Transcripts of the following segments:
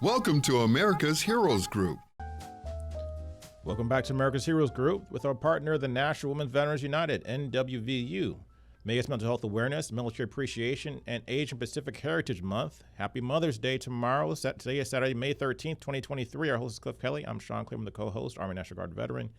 Welcome to America's Heroes Group. Welcome back to America's Heroes Group with our partner, the National Women Veterans United, NWVU. May it's Mental Health Awareness, Military Appreciation, and Asian Pacific Heritage Month. Happy Mother's Day tomorrow. Today is Saturday, May 13th, 2023. Our host is Cliff Kelley. I'm Sean Claiborne, the co-host, Army National Guard veteran.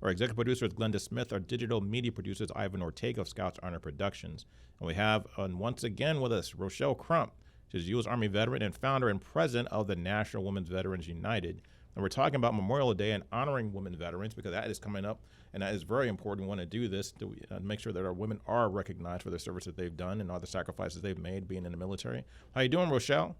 Our executive producer is Glenda Smith. Our digital media producer is Ivan Ortega of Scouts Honor Productions. And we have, once again with us, Rochelle Crump. She's a U.S. Army veteran and founder and president of the National Women's Veterans United. And we're talking about Memorial Day and honoring women veterans because that is coming up, and that is very important. We want to do this to make sure that our women are recognized for their service that they've done and all the sacrifices they've made being in the military. How you doing, Rochelle?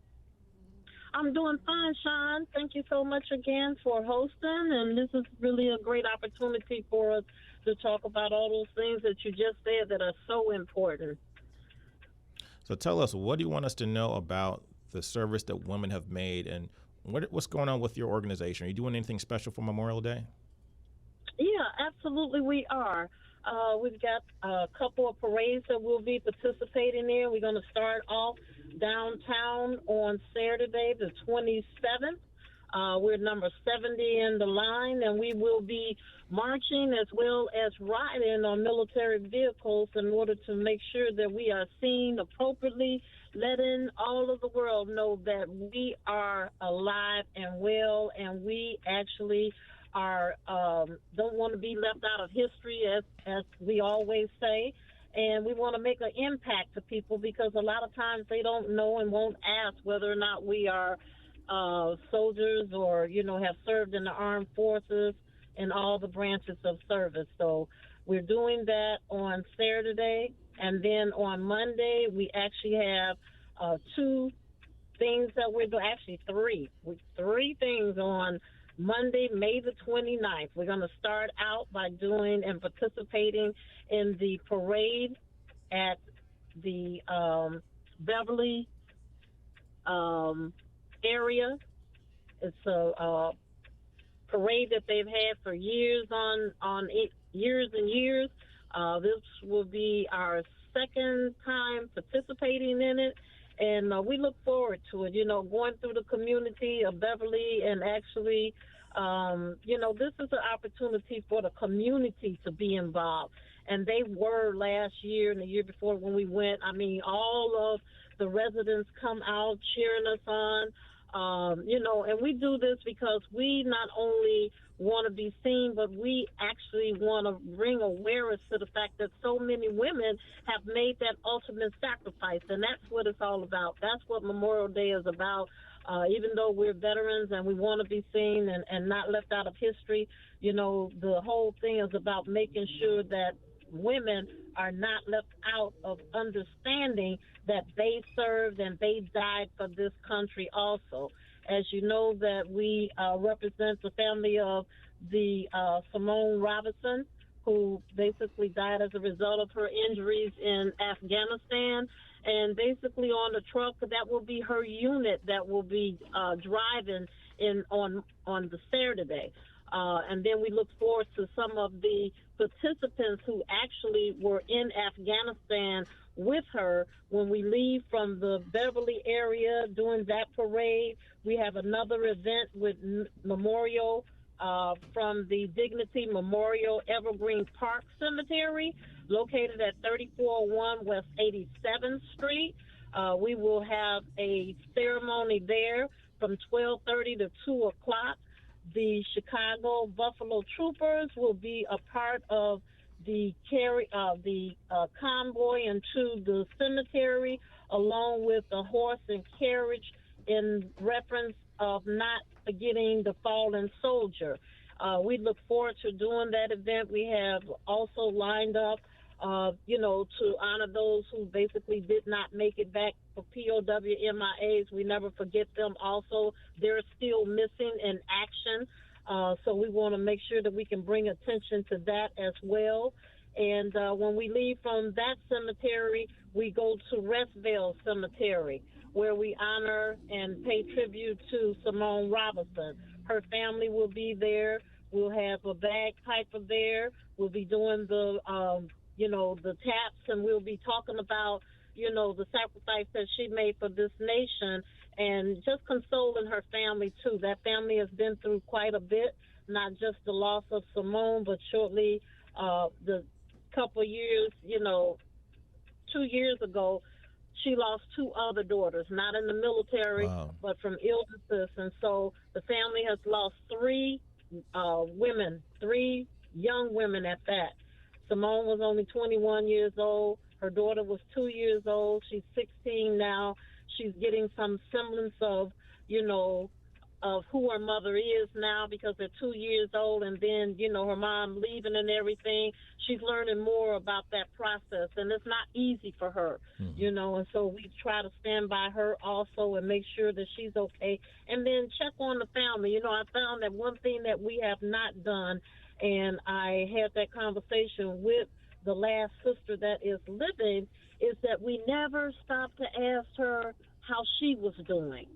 I'm doing fine, Sean. Thank you so much again for hosting, and this is really a great opportunity for us to talk about all those things that you just said that are so important. So tell us, what do you want us to know about the service that women have made, and what's going on with your organization? Are you doing anything special for Memorial Day? Yeah, absolutely we are. We've got a couple of parades that we'll be participating in. We're going to start off downtown on Saturday, the 27th. We're number 70 in the line, and we will be marching as well as riding on military vehicles in order to make sure that we are seen appropriately, letting all of the world know that we are alive and well, and we actually are don't want to be left out of history, as we always say. And we want to make an impact to people because a lot of times they don't know and won't ask whether or not we are soldiers or, have served in the armed forces in all the branches of service. So we're doing that on Saturday. And then on Monday, we actually have two things that we're doing, actually three things on Monday, May the 29th. We're going to start out by doing and participating in the parade at the Beverly area. It's a parade that they've had for years years and years. This will be our second time participating in it. And we look forward to it, going through the community of Beverly and actually, this is an opportunity for the community to be involved. And they were last year and the year before when we went. I mean, all of the residents come out cheering us on, and we do this because we not only want to be seen, but we actually want to bring awareness to the fact that so many women have made that ultimate sacrifice, and that's what it's all about. That's what Memorial Day is about. Even though we're veterans and we want to be seen and not left out of history, the whole thing is about making sure that women are not left out of understanding that they served and they died for this country also. As you know, that we represent the family of the Simone Robinson, who basically died as a result of her injuries in Afghanistan. And basically on the truck, that will be her unit that will be driving in on the Saturday. And then we look forward to some of the participants who actually were in Afghanistan with her when we leave from the Beverly area during that parade. We have another event with Memorial from the Dignity Memorial Evergreen Park Cemetery, located at 3401 West 87th Street. We will have a ceremony there from 12:30 to 2 o'clock. The Chicago Buffalo Troopers will be a part of the convoy into the cemetery, along with the horse and carriage in reference of not forgetting the fallen soldier. We look forward to doing that event. We have also lined up, to honor those who basically did not make it back for POW MIAs. We never forget them also. They're still missing in action. So we want to make sure that we can bring attention to that as well. And when we leave from that cemetery, we go to Restvale Cemetery, where we honor and pay tribute to Simone Robinson. Her family will be there. We'll have a bagpiper there. We'll be doing the taps, and we'll be talking about, the sacrifice that she made for this nation and just consoling her family too. That family has been through quite a bit, not just the loss of Simone, but shortly the couple years, 2 years ago, she lost 2 other daughters, not in the military, Wow. but from illnesses. And so the family has lost 3 women, 3 young women at that. Simone was only 21 years old. Her daughter was 2 years old. She's 16 now. She's getting some semblance of, of who her mother is now because they're 2 years old, and then, her mom leaving and everything. She's learning more about that process, and it's not easy for her, and so we try to stand by her also and make sure that she's okay, and then check on the family. I found that one thing that we have not done, and I had that conversation with the last sister that is living, is that we never stopped to ask her how she was doing.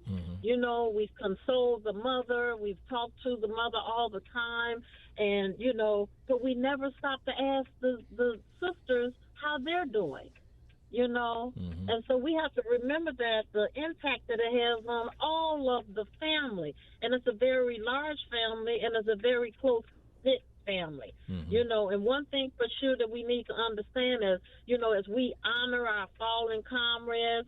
We've consoled the mother, we've talked to the mother all the time, and, but we never stopped to ask the sisters how they're doing, And so we have to remember that the impact that it has on all of the family, and it's a very large family, and it's a very close-knit family, and one thing for sure that we need to understand is, as we honor our fallen comrades,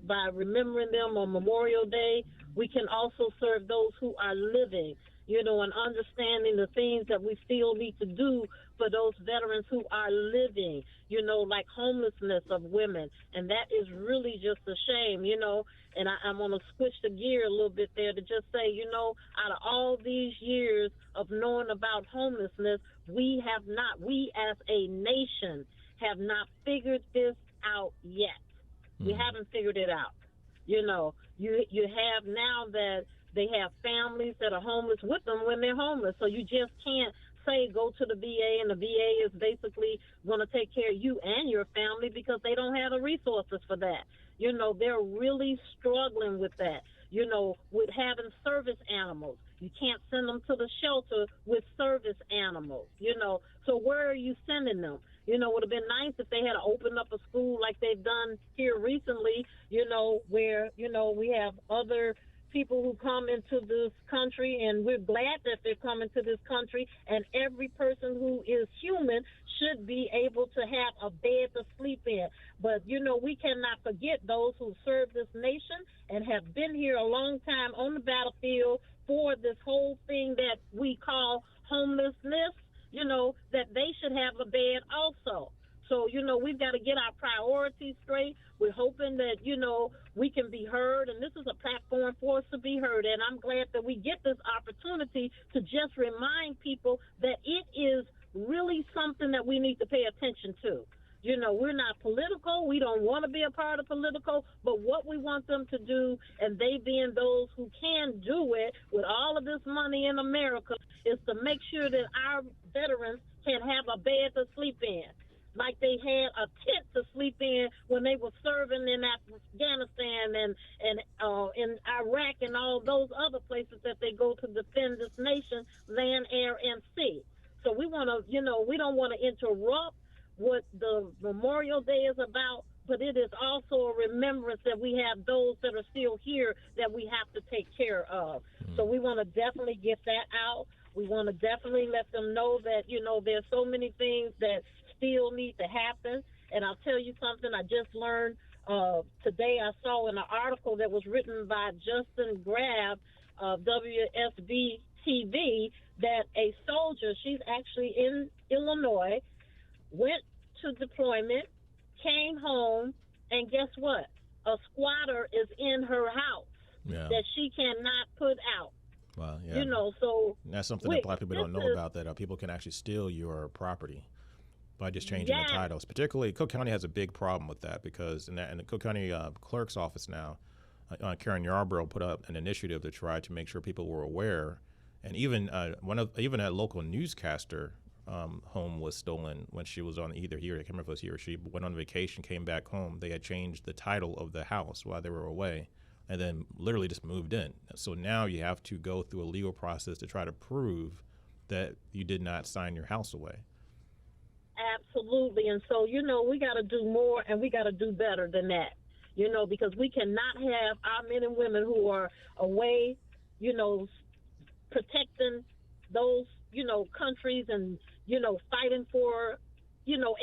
by remembering them on Memorial Day, we can also serve those who are living, and understanding the things that we still need to do for those veterans who are living, like homelessness of women. And that is really just a shame, and I'm going to switch the gear a little bit there to just say, out of all these years of knowing about homelessness, we as a nation have not figured this out yet. We haven't figured it out. You have now that they have families that are homeless with them when they're homeless. So you just can't say go to the VA, and the VA is basically going to take care of you and your family because they don't have the resources for that. They're really struggling with that, with having service animals. You can't send them to the shelter with service animals, So where are you sending them? It would have been nice if they had opened up a school like they've done here recently, where, we have other people who come into this country, and we're glad that they're coming to this country, and every person who is human should be able to have a bed to sleep in. But, we cannot forget those who serve this nation and have been here a long time on the battlefield for this whole thing that we call homelessness, that they should have a bed also. So, we've got to get our priorities straight. We're hoping that, we can be heard, and this is a platform for us to be heard. And I'm glad that we get this opportunity to just remind people that it is really something that we need to pay attention to. We're not political. We don't want to be a part of political, but what we want them to do, and they being those who can do it with all of this money in America, is to make sure that our veterans can have a bed to sleep in, like they had a tent to sleep in when they were serving in Afghanistan and in Iraq and all those other places that they go to defend this nation, land, air, and sea. So we want to, we don't want to interrupt what the Memorial Day is about, but it is also a remembrance that we have those that are still here that we have to take care of. So we want to definitely get that out. We want to definitely let them know that, there's so many things that still need to happen. And I'll tell you something I just learned today. I saw in an article that was written by Justin Grab of WSB TV that a soldier, she's actually in Illinois, went to deployment, came home, and guess what? A squatter is in her house that she cannot put out. Wow, yeah. So that's something that a lot of people don't know about, that people can actually steal your property by just changing the titles. Particularly, Cook County has a big problem with that because in the Cook County clerk's office now, Karen Yarborough put up an initiative to try to make sure people were aware. And even even a local newscaster home was stolen when she was on either here. I can't remember if it was here. She went on vacation, came back home. They had changed the title of the house while they were away, and then literally just moved in. So now you have to go through a legal process to try to prove that you did not sign your house away. Absolutely. And so, we got to do more, and we got to do better than that. because we cannot have our men and women who are away, protecting those, countries and, fighting for,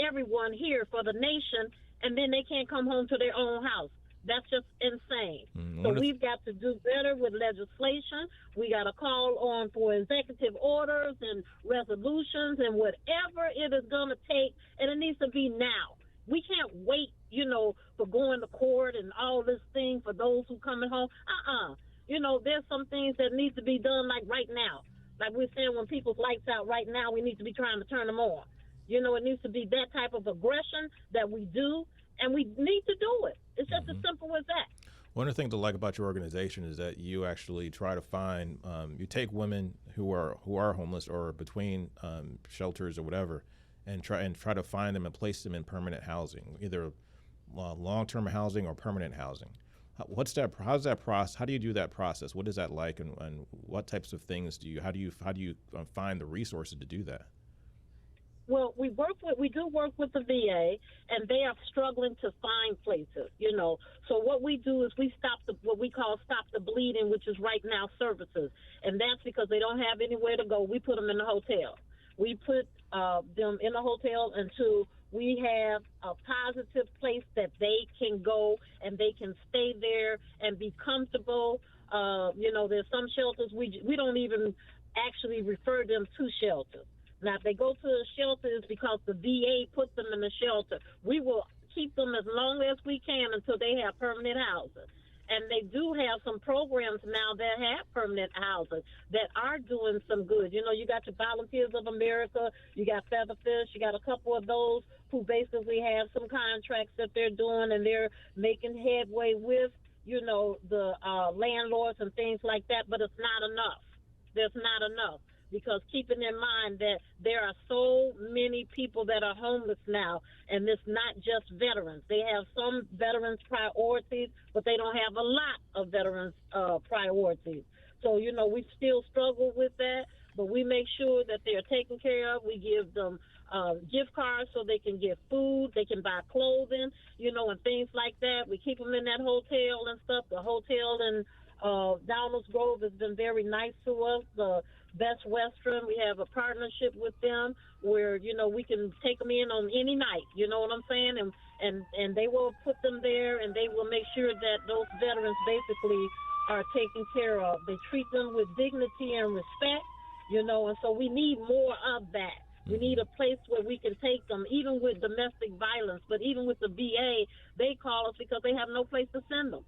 everyone here for the nation, and then they can't come home to their own house. That's just insane. So we've got to do better with legislation. We got to call on for executive orders and resolutions and whatever it is going to take, and it needs to be now. We can't wait, for going to court and all this thing for those who coming home. There's some things that need to be done like right now. Like we're saying, when people's lights out right now, we need to be trying to turn them on. It needs to be that type of aggression that we do, and we need to do it. It's just as simple as that. One of the things I like about your organization is that you actually try to find, you take women who are homeless or between shelters or whatever, and try to find them and place them in permanent housing, either long-term housing or permanent housing. How's that process? How do you do that process? What is that like, and what types of things how do you find the resources to do that? Well, we do work with the VA, and they are struggling to find places, So what we do is we stop what we call stop the bleeding, which is right now services, and that's because they don't have anywhere to go. We put them in the hotel. We put them in the hotel until we have a positive place that they can go and they can stay there and be comfortable. There's some shelters we don't even actually refer them to shelters. Now, if they go to a shelter, it's because the VA put them in the shelter. We will keep them as long as we can until they have permanent housing. And they do have some programs now that have permanent housing that are doing some good. You got your Volunteers of America, you got Featherfish, you got a couple of those who basically have some contracts that they're doing, and they're making headway with, the landlords and things like that. But it's not enough. There's not enough. Because keeping in mind that there are so many people that are homeless now, and it's not just veterans. They have some veterans priorities, but they don't have a lot of veterans priorities. So, we still struggle with that, but we make sure that they're taken care of. We give them gift cards so they can get food, they can buy clothing, and things like that. We keep them in that hotel and stuff. The hotel in Downers Grove has been very nice to us. The Best Western, we have a partnership with them where, we can take them in on any night, you know what I'm saying? And they will put them there, and they will make sure that those veterans basically are taken care of. They treat them with dignity and respect, and so we need more of that. We need a place where we can take them, even with domestic violence, but even with the VA, they call us because they have no place to send them.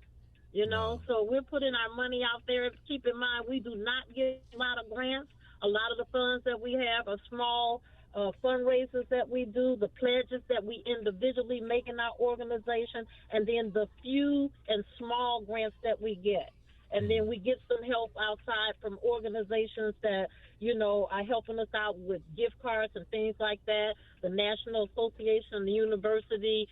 So we're putting our money out there. Keep in mind, we do not get a lot of grants. A lot of the funds that we have are small fundraisers that we do, the pledges that we individually make in our organization, and then the few and small grants that we get. And then we get some help outside from organizations that, are helping us out with gift cards and things like that. The National Association of University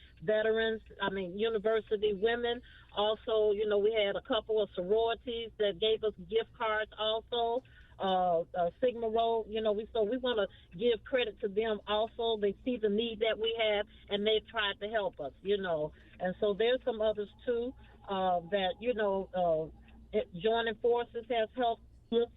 University Women. Also, we had a couple of sororities that gave us gift cards also. Sigma Rho, we want to give credit to them also. They see the need that we have, and they've tried to help us, And so there's some others, too, that, joining forces has helped us,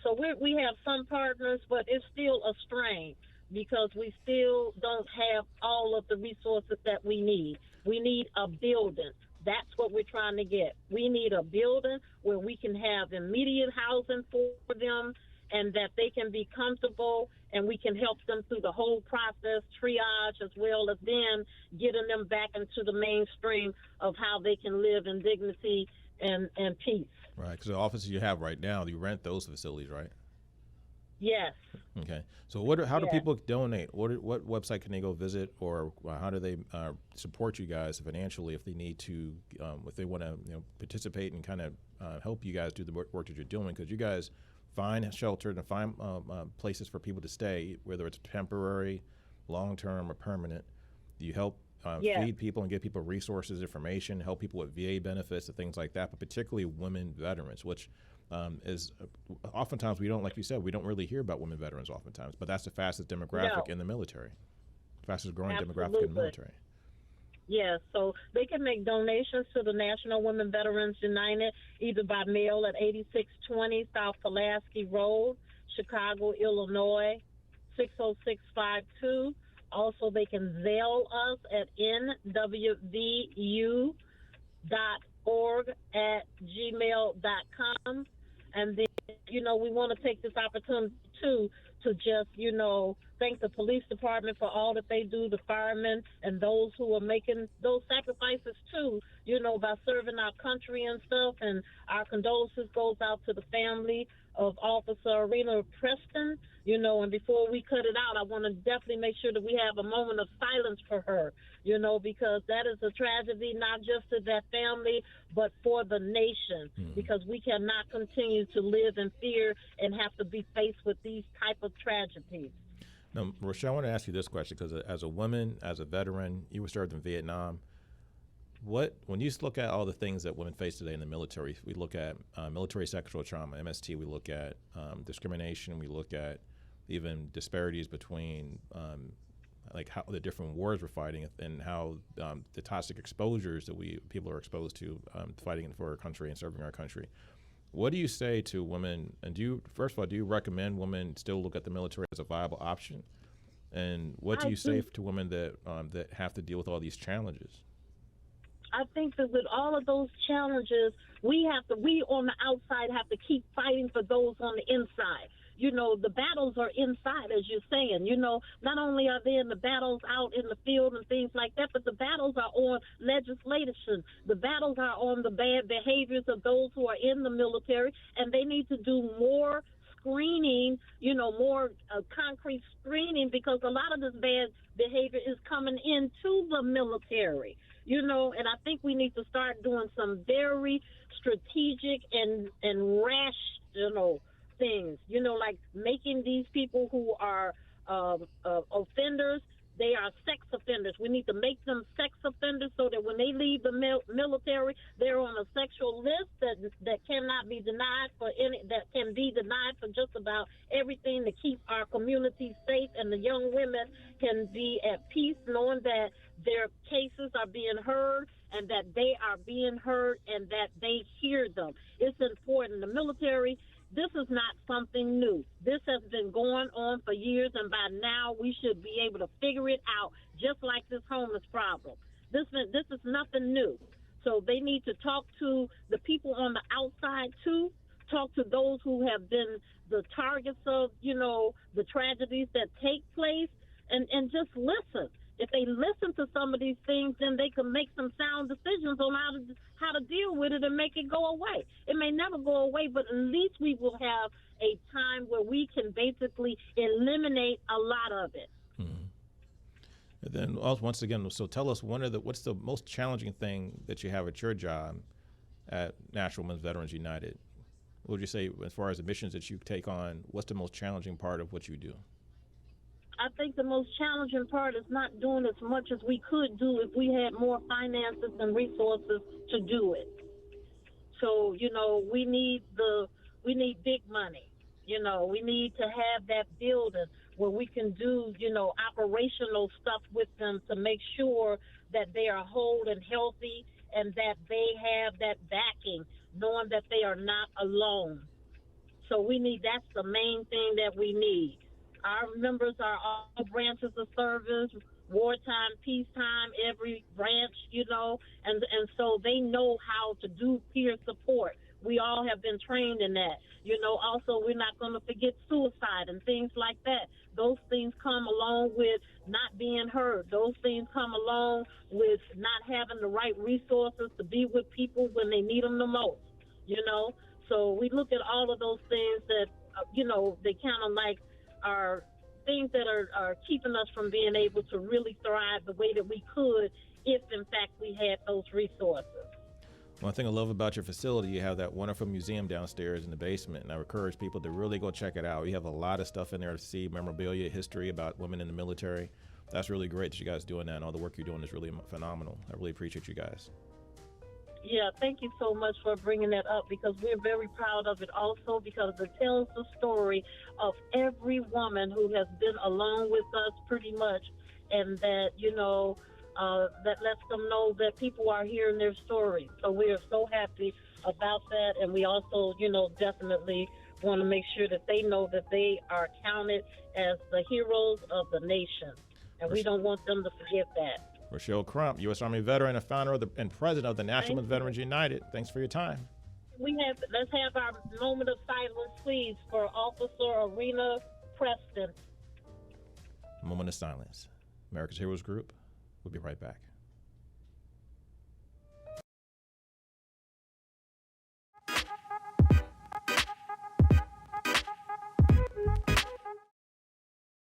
so we have some partners, but it's still a strain because we still don't have all of the resources that we need. We need a building. That's what we're trying to get. We need a building where we can have immediate housing for them and that they can be comfortable, and we can help them through the whole process, triage, as well as then getting them back into the mainstream of how they can live in dignity and peace. Right, because the offices you have right now, you rent those facilities, right? Yes. Okay. So how do people donate? What website can they go visit, or how do they support you guys financially if they need to, if they want to participate and kind of help you guys do the work that you're doing? Because you guys find shelter and find places for people to stay, whether it's temporary, long-term, or permanent. You help feed people and give people resources, information, help people with VA benefits and things like that, but particularly women veterans, which is oftentimes we don't, like you said, we don't really hear about women veterans oftentimes, but that's the fastest demographic in the military, fastest growing demographic in the military. Yes, so they can make donations to the National Women Veterans United either by mail at 8620 South Pulaski Road, Chicago, Illinois, 60652. Also, they can Zelle us at nwvu.org@gmail.com. And then, we want to take this opportunity, too, to just, thank the police department for all that they do, the firemen, and those who are making those sacrifices, too, by serving our country and stuff. And our condolences goes out to the family of Officer Arena Preston, and before we cut it out, I want to definitely make sure that we have a moment of silence for her, because that is a tragedy, not just to that family, but for the nation, because we cannot continue to live in fear and have to be faced with these type of tragedies. Now, Rochelle, I want to ask you this question, because as a woman, as a veteran, you were served in Vietnam. When you look at all the things that women face today in the military, we look at military sexual trauma, MST, we look at discrimination, we look at even disparities between like how the different wars we're fighting and how the toxic exposures that people are exposed to fighting for our country and serving our country. What do you say to women, and first of all, do you recommend women still look at the military as a viable option? And what do you say to women that have to deal with all these challenges? I think that with all of those challenges, we on the outside have to keep fighting for those on the inside. The battles are inside, as you're saying. Not only are there the battles out in the field and things like that, but the battles are on legislation. The battles are on the bad behaviors of those who are in the military, and they need to do more screening, more concrete screening, because a lot of this bad behavior is coming into the military. And I think we need to start doing some very strategic and rash, things, like making these people who are offenders, they are sex offenders. We need to make them sex offenders so that when they leave the military, they're on a sexual list that cannot be denied that can be denied for just about everything, to keep our communities safe, and the young women can be at peace knowing that their cases are being heard and that they are being heard and that they hear them. It's important. The military, this is not something new. This has been going on for years, and by now we should be able to figure it out, just like this homeless problem. This is nothing new. So they need to talk to the people on the outside, too, talk to those who have been the targets of, the tragedies that take place, and just listen. If they listen to some of these things, then they can make some sound decisions on how to deal with it and make it go away. It may never go away, but at least we will have a time where we can basically eliminate a lot of it. Mm-hmm. And then once again, so tell us what's the most challenging thing that you have at your job at National Women's Veterans United? What would you say, as far as the missions that you take on, what's the most challenging part of what you do? I think the most challenging part is not doing as much as we could do if we had more finances and resources to do it. So, we need big money. We need to have that building where we can do, operational stuff with them to make sure that they are whole and healthy and that they have that backing, knowing that they are not alone. So that's the main thing that we need. Our members are all branches of service, wartime, peacetime, every branch, and so they know how to do peer support. We all have been trained in that. Also, we're not going to forget suicide and things like that. Those things come along with not being heard. Those things come along with not having the right resources to be with people when they need them the most, So we look at all of those things that, they kind of like are things that are keeping us from being able to really thrive the way that we could if, in fact, we had those resources. One thing I love about your facility, you have that wonderful museum downstairs in the basement, and I encourage people to really go check it out. You have a lot of stuff in there to see, memorabilia, history about women in the military. That's really great that you guys are doing that, and all the work you're doing is really phenomenal. I really appreciate you guys. Yeah, thank you so much for bringing that up, because we're very proud of it also, because it tells the story of every woman who has been along with us pretty much, and that, that lets them know that people are hearing their stories. So we are so happy about that, and we also, definitely want to make sure that they know that they are counted as the heroes of the nation, and we don't want them to forget that. Rochelle Crump, U.S. Army veteran and founder and president of the National Women Veterans United. Thanks for your time. Let's have our moment of silence, please, for Officer Arena Preston. Moment of silence. America's Heroes Group. We'll be right back.